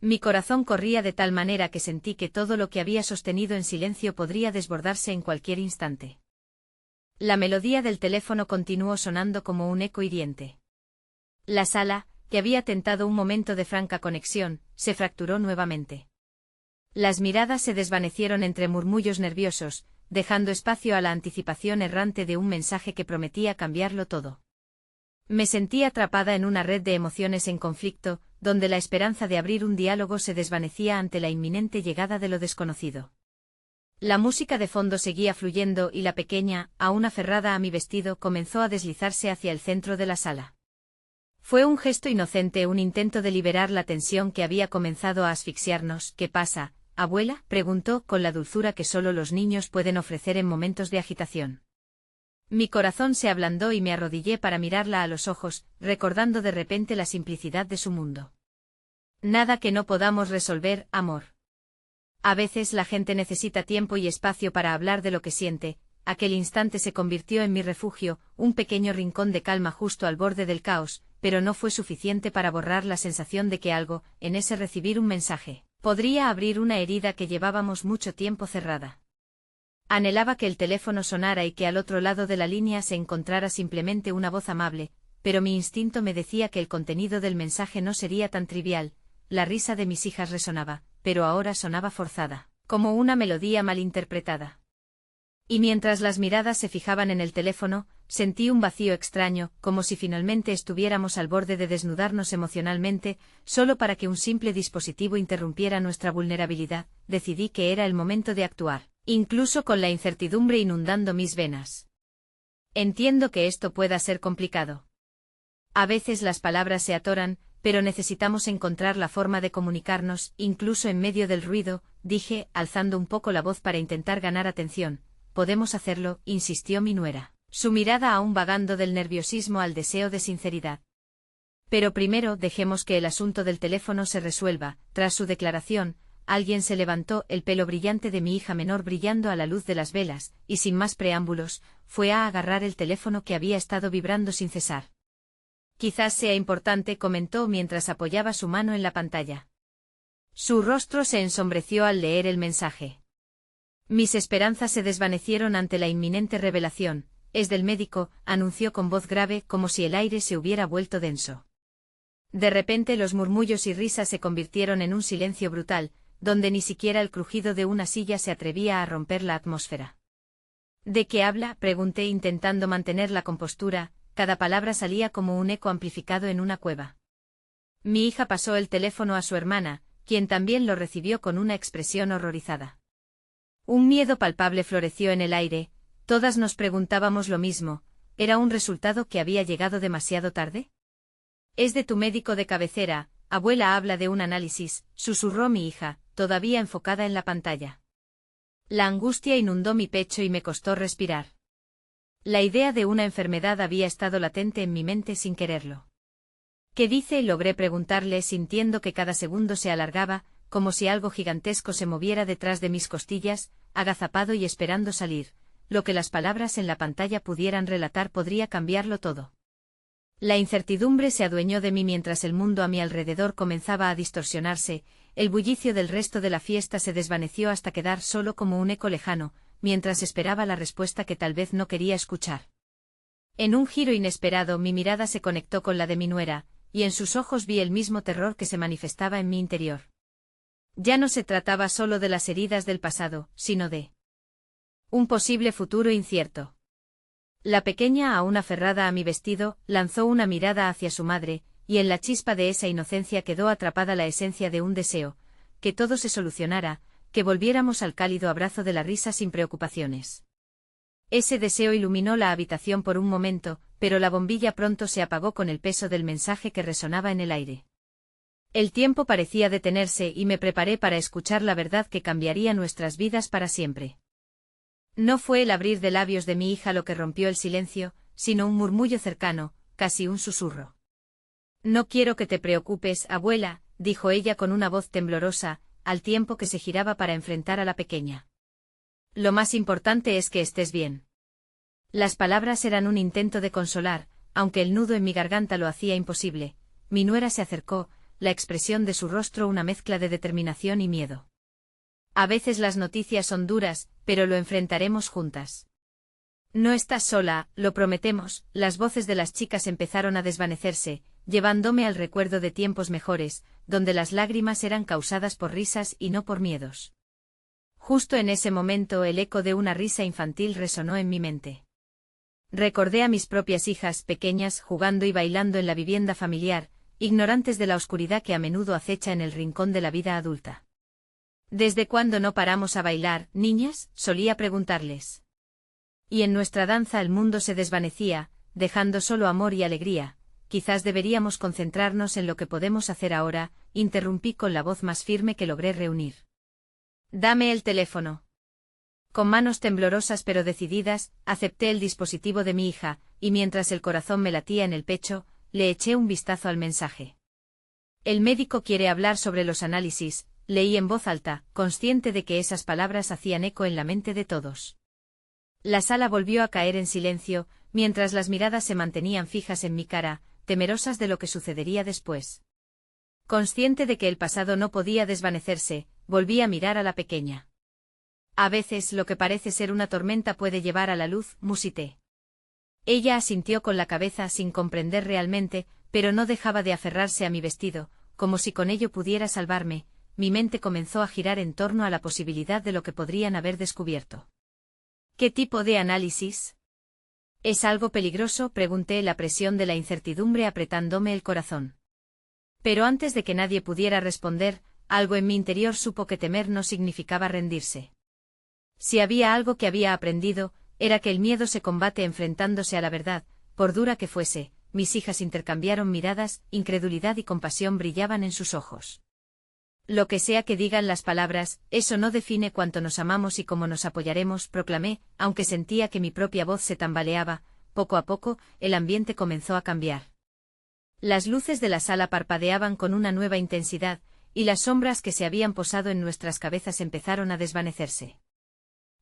Mi corazón corría de tal manera que sentí que todo lo que había sostenido en silencio podría desbordarse en cualquier instante. La melodía del teléfono continuó sonando como un eco hiriente. La sala, que había tentado un momento de franca conexión, se fracturó nuevamente. Las miradas se desvanecieron entre murmullos nerviosos, dejando espacio a la anticipación errante de un mensaje que prometía cambiarlo todo. Me sentí atrapada en una red de emociones en conflicto, donde la esperanza de abrir un diálogo se desvanecía ante la inminente llegada de lo desconocido. La música de fondo seguía fluyendo y la pequeña, aún aferrada a mi vestido, comenzó a deslizarse hacia el centro de la sala. Fue un gesto inocente, un intento de liberar la tensión que había comenzado a asfixiarnos. ¿Qué pasa, abuela?, preguntó con la dulzura que solo los niños pueden ofrecer en momentos de agitación. Mi corazón se ablandó y me arrodillé para mirarla a los ojos, recordando de repente la simplicidad de su mundo. Nada que no podamos resolver, amor. A veces la gente necesita tiempo y espacio para hablar de lo que siente. Aquel instante se convirtió en mi refugio, un pequeño rincón de calma justo al borde del caos, pero no fue suficiente para borrar la sensación de que algo, en ese recibir un mensaje, podría abrir una herida que llevábamos mucho tiempo cerrada. Anhelaba que el teléfono sonara y que al otro lado de la línea se encontrara simplemente una voz amable, pero mi instinto me decía que el contenido del mensaje no sería tan trivial. La risa de mis hijas resonaba, pero ahora sonaba forzada, como una melodía malinterpretada. Y mientras las miradas se fijaban en el teléfono, sentí un vacío extraño, como si finalmente estuviéramos al borde de desnudarnos emocionalmente, solo para que un simple dispositivo interrumpiera nuestra vulnerabilidad. Decidí que era el momento de actuar, incluso con la incertidumbre inundando mis venas. Entiendo que esto pueda ser complicado. A veces las palabras se atoran, pero necesitamos encontrar la forma de comunicarnos, incluso en medio del ruido, dije, alzando un poco la voz para intentar ganar atención. Podemos hacerlo, insistió mi nuera, su mirada aún vagando del nerviosismo al deseo de sinceridad. Pero primero dejemos que el asunto del teléfono se resuelva. Tras su declaración, alguien se levantó, el pelo brillante de mi hija menor brillando a la luz de las velas, y sin más preámbulos, fue a agarrar el teléfono que había estado vibrando sin cesar. Quizás sea importante, comentó mientras apoyaba su mano en la pantalla. Su rostro se ensombreció al leer el mensaje. Mis esperanzas se desvanecieron ante la inminente revelación. Es del médico, anunció con voz grave, como si el aire se hubiera vuelto denso. De repente los murmullos y risas se convirtieron en un silencio brutal, donde ni siquiera el crujido de una silla se atrevía a romper la atmósfera. ¿De qué habla?, pregunté intentando mantener la compostura. Cada palabra salía como un eco amplificado en una cueva. Mi hija pasó el teléfono a su hermana, quien también lo recibió con una expresión horrorizada. Un miedo palpable floreció en el aire, todas nos preguntábamos lo mismo. ¿Era un resultado que había llegado demasiado tarde? Es de tu médico de cabecera, abuela, habla de un análisis, susurró mi hija, todavía enfocada en la pantalla. La angustia inundó mi pecho y me costó respirar. La idea de una enfermedad había estado latente en mi mente sin quererlo. ¿Qué dice?, logré preguntarle sintiendo que cada segundo se alargaba, como si algo gigantesco se moviera detrás de mis costillas, agazapado y esperando salir. Lo que las palabras en la pantalla pudieran relatar podría cambiarlo todo. La incertidumbre se adueñó de mí mientras el mundo a mi alrededor comenzaba a distorsionarse. El bullicio del resto de la fiesta se desvaneció hasta quedar solo como un eco lejano, mientras esperaba la respuesta que tal vez no quería escuchar. En un giro inesperado mi mirada se conectó con la de mi nuera, y en sus ojos vi el mismo terror que se manifestaba en mi interior. Ya no se trataba solo de las heridas del pasado, sino de un posible futuro incierto. La pequeña, aún aferrada a mi vestido, lanzó una mirada hacia su madre, y en la chispa de esa inocencia quedó atrapada la esencia de un deseo: que todo se solucionara, que volviéramos al cálido abrazo de la risa sin preocupaciones. Ese deseo iluminó la habitación por un momento, pero la bombilla pronto se apagó con el peso del mensaje que resonaba en el aire. El tiempo parecía detenerse y me preparé para escuchar la verdad que cambiaría nuestras vidas para siempre. No fue el abrir de labios de mi hija lo que rompió el silencio, sino un murmullo cercano, casi un susurro. «No quiero que te preocupes, abuela», dijo ella con una voz temblorosa, al tiempo que se giraba para enfrentar a la pequeña. «Lo más importante es que estés bien». Las palabras eran un intento de consolar, aunque el nudo en mi garganta lo hacía imposible. Mi nuera se acercó, la expresión de su rostro una mezcla de determinación y miedo. «A veces las noticias son duras, pero lo enfrentaremos juntas. No estás sola, lo prometemos». Las voces de las chicas empezaron a desvanecerse, llevándome al recuerdo de tiempos mejores, donde las lágrimas eran causadas por risas y no por miedos. Justo en ese momento el eco de una risa infantil resonó en mi mente. Recordé a mis propias hijas pequeñas jugando y bailando en la vivienda familiar, ignorantes de la oscuridad que a menudo acecha en el rincón de la vida adulta. «¿Desde cuándo no paramos a bailar, niñas?», solía preguntarles. Y en nuestra danza el mundo se desvanecía, dejando solo amor y alegría. «Quizás deberíamos concentrarnos en lo que podemos hacer ahora», interrumpí con la voz más firme que logré reunir. «Dame el teléfono». Con manos temblorosas pero decididas, acepté el dispositivo de mi hija, y mientras el corazón me latía en el pecho, le eché un vistazo al mensaje. «El médico quiere hablar sobre los análisis», leí en voz alta, consciente de que esas palabras hacían eco en la mente de todos. La sala volvió a caer en silencio, mientras las miradas se mantenían fijas en mi cara, temerosas de lo que sucedería después. Consciente de que el pasado no podía desvanecerse, volví a mirar a la pequeña. «A veces lo que parece ser una tormenta puede llevar a la luz», musité. Ella asintió con la cabeza sin comprender realmente, pero no dejaba de aferrarse a mi vestido, como si con ello pudiera salvarme. Mi mente comenzó a girar en torno a la posibilidad de lo que podrían haber descubierto. «¿Qué tipo de análisis?» «¿Es algo peligroso?», pregunté, la presión de la incertidumbre apretándome el corazón. Pero antes de que nadie pudiera responder, algo en mi interior supo que temer no significaba rendirse. Si había algo que había aprendido, era que el miedo se combate enfrentándose a la verdad, por dura que fuese. Mis hijas intercambiaron miradas, incredulidad y compasión brillaban en sus ojos. «Lo que sea que digan las palabras, eso no define cuánto nos amamos y cómo nos apoyaremos», proclamé, aunque sentía que mi propia voz se tambaleaba. Poco a poco, el ambiente comenzó a cambiar. Las luces de la sala parpadeaban con una nueva intensidad, y las sombras que se habían posado en nuestras cabezas empezaron a desvanecerse.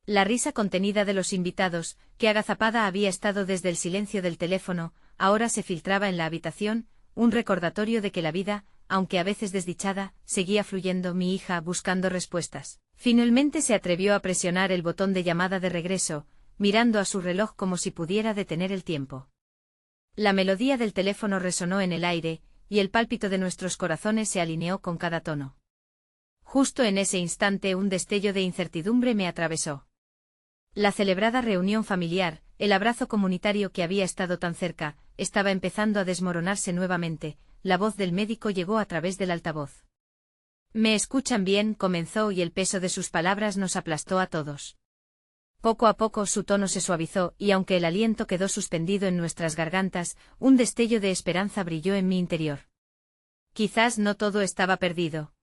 La risa contenida de los invitados, que agazapada había estado desde el silencio del teléfono, ahora se filtraba en la habitación, un recordatorio de que la vida, aunque a veces desdichada, seguía fluyendo. Mi hija, buscando respuestas, finalmente se atrevió a presionar el botón de llamada de regreso, mirando a su reloj como si pudiera detener el tiempo. La melodía del teléfono resonó en el aire, y el pálpito de nuestros corazones se alineó con cada tono. Justo en ese instante un destello de incertidumbre me atravesó. La celebrada reunión familiar, el abrazo comunitario que había estado tan cerca, estaba empezando a desmoronarse nuevamente. La voz del médico llegó a través del altavoz. «¿Me escuchan bien?», comenzó, y el peso de sus palabras nos aplastó a todos. Poco a poco su tono se suavizó, y aunque el aliento quedó suspendido en nuestras gargantas, un destello de esperanza brilló en mi interior. Quizás no todo estaba perdido.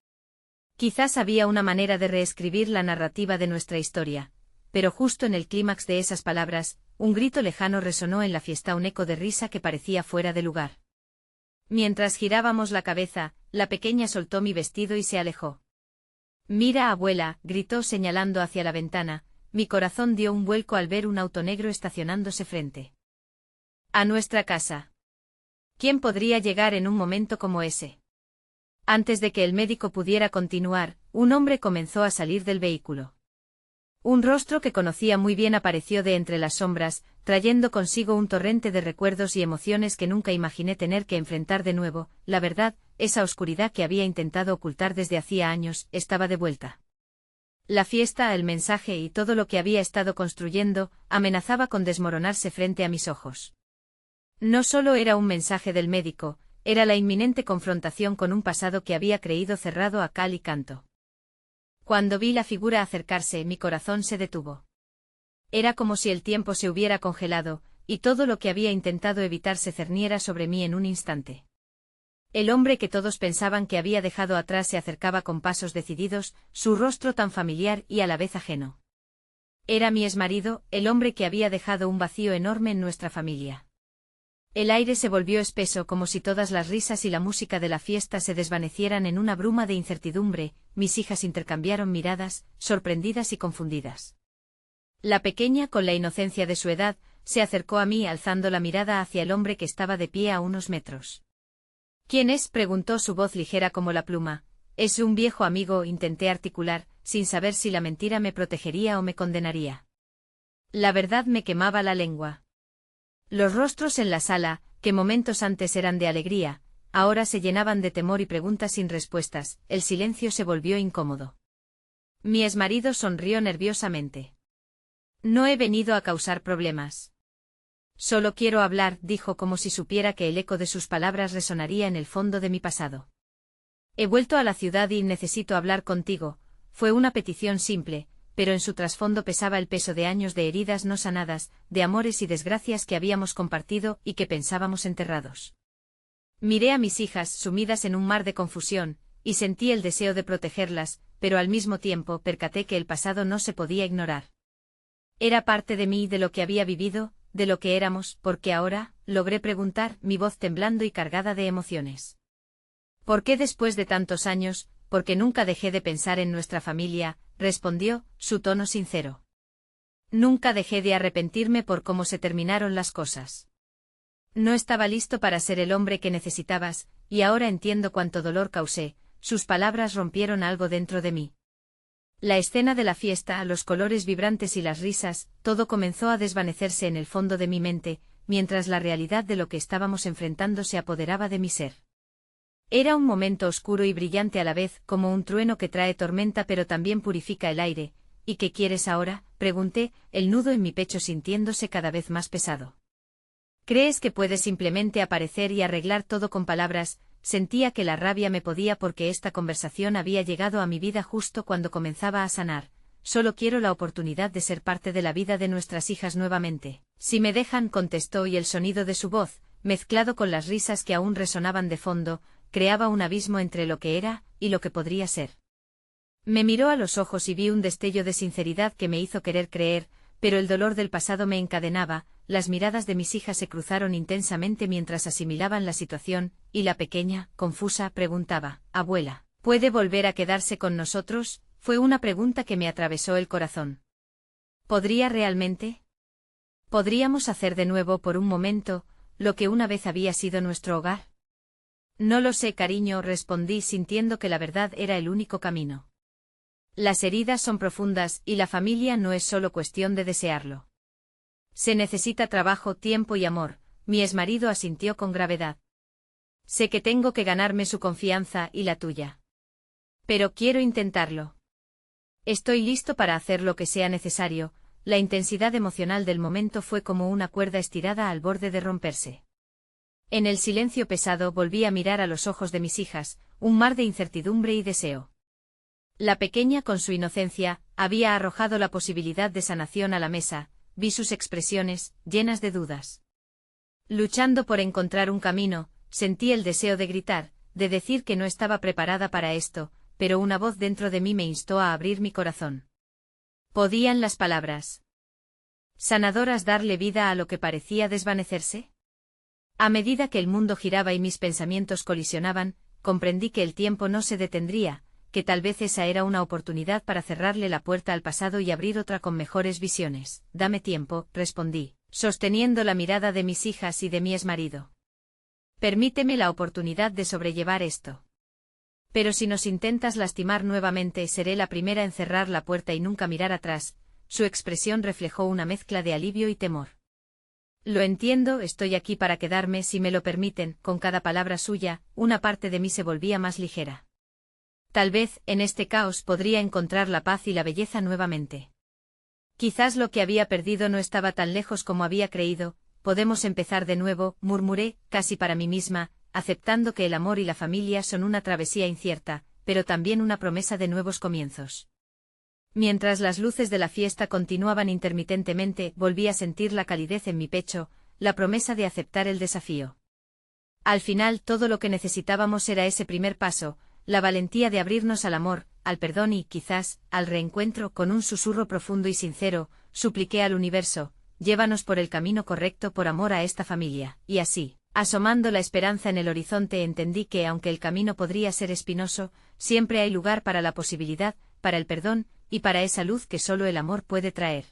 Quizás había una manera de reescribir la narrativa de nuestra historia. Pero justo en el clímax de esas palabras, un grito lejano resonó en la fiesta, un eco de risa que parecía fuera de lugar. Mientras girábamos la cabeza, la pequeña soltó mi vestido y se alejó. «Mira, abuela», gritó señalando hacia la ventana. Mi corazón dio un vuelco al ver un auto negro estacionándose frente a nuestra casa. ¿Quién podría llegar en un momento como ese? Antes de que el médico pudiera continuar, un hombre comenzó a salir del vehículo. Un rostro que conocía muy bien apareció de entre las sombras, trayendo consigo un torrente de recuerdos y emociones que nunca imaginé tener que enfrentar de nuevo. La verdad, esa oscuridad que había intentado ocultar desde hacía años, estaba de vuelta. La fiesta, el mensaje y todo lo que había estado construyendo, amenazaba con desmoronarse frente a mis ojos. No solo era un mensaje del médico, era la inminente confrontación con un pasado que había creído cerrado a cal y canto. Cuando vi la figura acercarse, mi corazón se detuvo. Era como si el tiempo se hubiera congelado, y todo lo que había intentado evitar se cerniera sobre mí en un instante. El hombre que todos pensaban que había dejado atrás se acercaba con pasos decididos, su rostro tan familiar y a la vez ajeno. Era mi exmarido, el hombre que había dejado un vacío enorme en nuestra familia. El aire se volvió espeso como si todas las risas y la música de la fiesta se desvanecieran en una bruma de incertidumbre. Mis hijas intercambiaron miradas, sorprendidas y confundidas. La pequeña, con la inocencia de su edad, se acercó a mí alzando la mirada hacia el hombre que estaba de pie a unos metros. —¿Quién es? —preguntó su voz ligera como la pluma. —Es un viejo amigo —intenté articular, sin saber si la mentira me protegería o me condenaría. La verdad me quemaba la lengua. Los rostros en la sala, que momentos antes eran de alegría, ahora se llenaban de temor y preguntas sin respuestas. El silencio se volvió incómodo. Mi exmarido sonrió nerviosamente. —No he venido a causar problemas. Solo quiero hablar —dijo como si supiera que el eco de sus palabras resonaría en el fondo de mi pasado. He vuelto a la ciudad y necesito hablar contigo. Fue una petición simple, pero en su trasfondo pesaba el peso de años de heridas no sanadas, de amores y desgracias que habíamos compartido y que pensábamos enterrados. Miré a mis hijas sumidas en un mar de confusión, y sentí el deseo de protegerlas, pero al mismo tiempo percaté que el pasado no se podía ignorar. Era parte de mí, de lo que había vivido, de lo que éramos, porque ahora, logré preguntar, mi voz temblando y cargada de emociones. ¿Por qué después de tantos años? Porque nunca dejé de pensar en nuestra familia, respondió, su tono sincero. Nunca dejé de arrepentirme por cómo se terminaron las cosas. No estaba listo para ser el hombre que necesitabas, y ahora entiendo cuánto dolor causé. Sus palabras rompieron algo dentro de mí. La escena de la fiesta, los colores vibrantes y las risas, todo comenzó a desvanecerse en el fondo de mi mente, mientras la realidad de lo que estábamos enfrentando se apoderaba de mi ser. Era un momento oscuro y brillante a la vez, como un trueno que trae tormenta pero también purifica el aire. ¿Y qué quieres ahora?, pregunté, el nudo en mi pecho sintiéndose cada vez más pesado. ¿Crees que puedes simplemente aparecer y arreglar todo con palabras? Sentía que la rabia me podía porque esta conversación había llegado a mi vida justo cuando comenzaba a sanar. Solo quiero la oportunidad de ser parte de la vida de nuestras hijas nuevamente. Si me dejan, contestó, y el sonido de su voz, mezclado con las risas que aún resonaban de fondo, creaba un abismo entre lo que era y lo que podría ser. Me miró a los ojos y vi un destello de sinceridad que me hizo querer creer, pero el dolor del pasado me encadenaba. Las miradas de mis hijas se cruzaron intensamente mientras asimilaban la situación, y la pequeña, confusa, preguntaba, «Abuela, ¿puede volver a quedarse con nosotros?». Fue una pregunta que me atravesó el corazón. ¿Podría realmente? ¿Podríamos hacer de nuevo por un momento lo que una vez había sido nuestro hogar? No lo sé, cariño, respondí sintiendo que la verdad era el único camino. Las heridas son profundas y la familia no es solo cuestión de desearlo. Se necesita trabajo, tiempo y amor. Mi exmarido asintió con gravedad. Sé que tengo que ganarme su confianza y la tuya. Pero quiero intentarlo. Estoy listo para hacer lo que sea necesario. La intensidad emocional del momento fue como una cuerda estirada al borde de romperse. En el silencio pesado volví a mirar a los ojos de mis hijas, un mar de incertidumbre y deseo. La pequeña, con su inocencia, había arrojado la posibilidad de sanación a la mesa. Vi sus expresiones, llenas de dudas. Luchando por encontrar un camino, sentí el deseo de gritar, de decir que no estaba preparada para esto, pero una voz dentro de mí me instó a abrir mi corazón. ¿Podían las palabras sanadoras darle vida a lo que parecía desvanecerse? A medida que el mundo giraba y mis pensamientos colisionaban, comprendí que el tiempo no se detendría, que tal vez esa era una oportunidad para cerrarle la puerta al pasado y abrir otra con mejores visiones. Dame tiempo, respondí, sosteniendo la mirada de mis hijas y de mi exmarido. Permíteme la oportunidad de sobrellevar esto. Pero si nos intentas lastimar nuevamente, seré la primera en cerrar la puerta y nunca mirar atrás. Su expresión reflejó una mezcla de alivio y temor. Lo entiendo, estoy aquí para quedarme si me lo permiten. Con cada palabra suya, una parte de mí se volvía más ligera. Tal vez, en este caos podría encontrar la paz y la belleza nuevamente. Quizás lo que había perdido no estaba tan lejos como había creído. Podemos empezar de nuevo, murmuré, casi para mí misma, aceptando que el amor y la familia son una travesía incierta, pero también una promesa de nuevos comienzos. Mientras las luces de la fiesta continuaban intermitentemente, volví a sentir la calidez en mi pecho, la promesa de aceptar el desafío. Al final todo lo que necesitábamos era ese primer paso, la valentía de abrirnos al amor, al perdón y, quizás, al reencuentro. Con un susurro profundo y sincero, supliqué al universo, llévanos por el camino correcto por amor a esta familia, y así, asomando la esperanza en el horizonte, entendí que aunque el camino podría ser espinoso, siempre hay lugar para la posibilidad, para el perdón, y para esa luz que solo el amor puede traer.